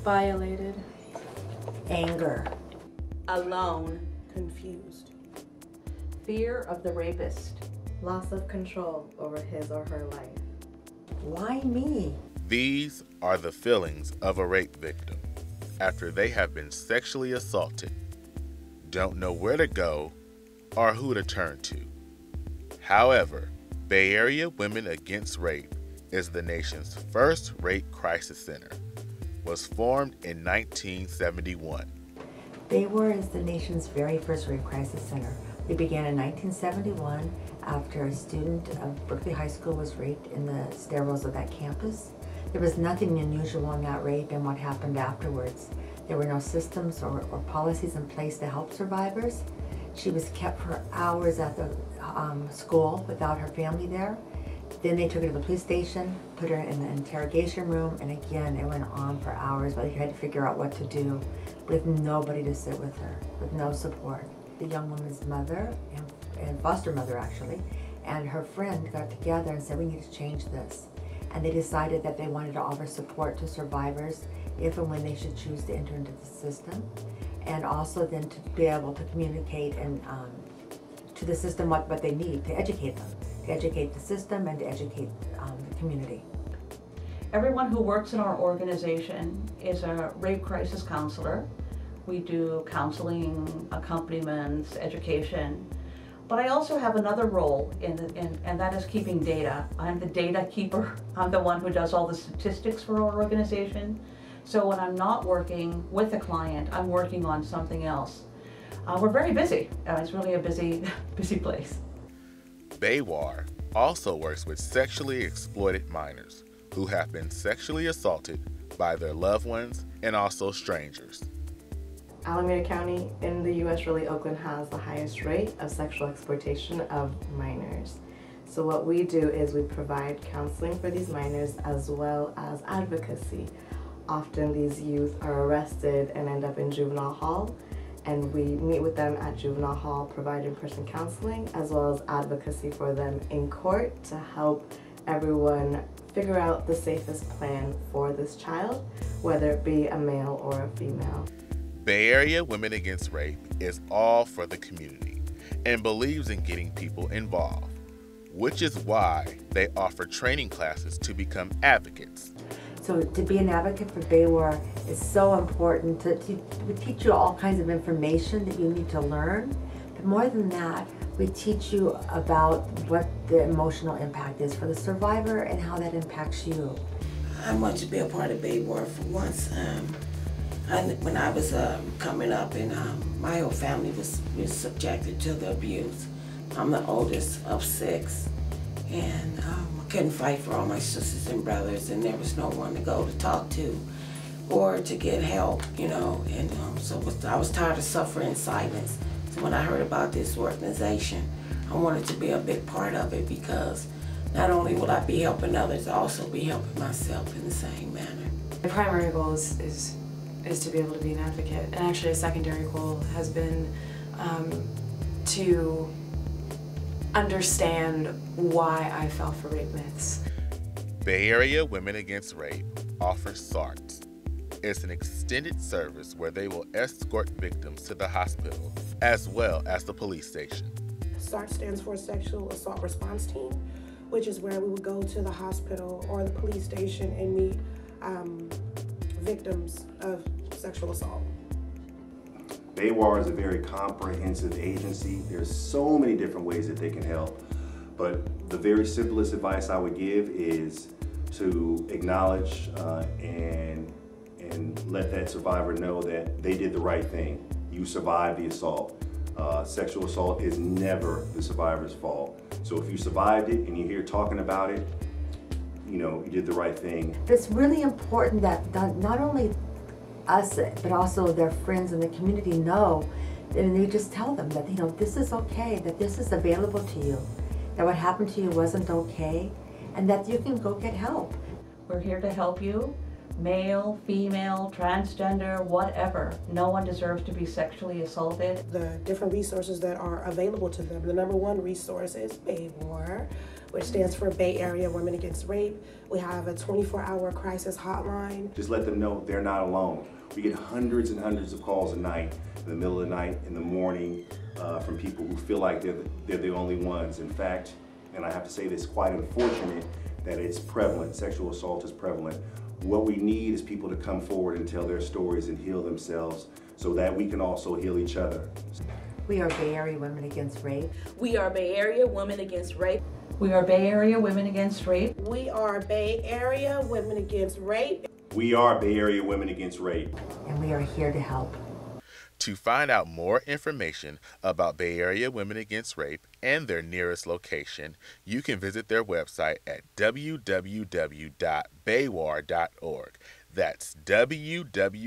Violated. Anger. Alone. Confused. Fear of the rapist. Loss of control over his or her life. Why me? These are the feelings of a rape victim after they have been sexually assaulted, don't know where to go or who to turn to. However, Bay Area Women Against Rape is the nation's first rape crisis center. Was formed in 1971. Baywar is the nation's very first rape crisis center. We began in 1971 after a student of Berkeley High School was raped in the stairwells of that campus. There was nothing unusual in that rape and what happened afterwards. There were no systems or policies in place to help survivors. She was kept for hours at the school without her family there. Then they took her to the police station, put her in the interrogation room, and again, it went on for hours, but they had to figure out what to do with nobody to sit with her, with no support. The young woman's mother, and foster mother actually, and her friend got together and said, we need to change this. And they decided that they wanted to offer support to survivors if and when they should choose to enter into the system, and also then to be able to communicate and to the system what they need to educate them, to educate the system and to educate the community. Everyone who works in our organization is a rape crisis counselor. We do counseling, accompaniments, education. But I also have another role and that is keeping data. I'm the data keeper. I'm the one who does all the statistics for our organization. So when I'm not working with a client, I'm working on something else. We're very busy. It's really a busy place. Baywar also works with sexually exploited minors who have been sexually assaulted by their loved ones and also strangers. Alameda County in the U.S., really, Oakland has the highest rate of sexual exploitation of minors. So what we do is we provide counseling for these minors as well as advocacy. Often these youth are arrested and end up in juvenile hall, and we meet with them at juvenile hall, provide in-person counseling as well as advocacy for them in court to help everyone figure out the safest plan for this child, whether it be a male or a female. Bay Area Women Against Rape is all for the community and believes in getting people involved, which is why they offer training classes to become advocates. So to be an advocate for Baywar is so important. We teach you all kinds of information that you need to learn, but more than that, we teach you about what the emotional impact is for the survivor and how that impacts you. I want to be a part of Baywar for once. When I was coming up and my whole family was subjected to the abuse. I'm the oldest of 6 and I couldn't fight for all my sisters and brothers and there was no one to go to talk to or to get help, you know, and so I was tired of suffering in silence. So when I heard about this organization, I wanted to be a big part of it because not only will I be helping others, I'll also be helping myself in the same manner. My primary goal is to be able to be an advocate, and actually a secondary goal has been to understand why I fell for rape myths. Bay Area Women Against Rape offers SARTs. It's an extended service where they will escort victims to the hospital as well as the police station. SART stands for Sexual Assault Response Team, which is where we would go to the hospital or the police station and meet victims of sexual assault. Baywar is a very comprehensive agency. There's so many different ways that they can help, but the very simplest advice I would give is to acknowledge and let that survivor know that they did the right thing. You survived the assault. Sexual assault is never the survivor's fault. So if you survived it and you're here talking about it, you know, you did the right thing. It's really important that not only us, but also their friends and the community know, and they just tell them that, you know, this is okay, that this is available to you, that what happened to you wasn't okay, and that you can go get help. We're here to help you. Male, female, transgender, whatever. No one deserves to be sexually assaulted. The different resources that are available to them. The number one resource is BAYWAR, which stands for Bay Area Women Against Rape. We have a 24-hour crisis hotline. Just let them know they're not alone. We get hundreds and hundreds of calls a night, in the middle of the night, in the morning, from people who feel like they're the only ones. In fact, and I have to say this, quite unfortunate that it's prevalent. Sexual assault is prevalent. What we need is people to come forward and tell their stories and heal themselves so that we can also heal each other. We are Bay Area Women Against Rape. We are Bay Area Women Against Rape. We are Bay Area Women Against Rape. We are Bay Area Women Against Rape. We are Bay Area Women Against Rape. And we are here to help. To find out more information about Bay Area Women Against Rape and their nearest location, you can visit their website at www.baywar.org. That's www.bawar.org.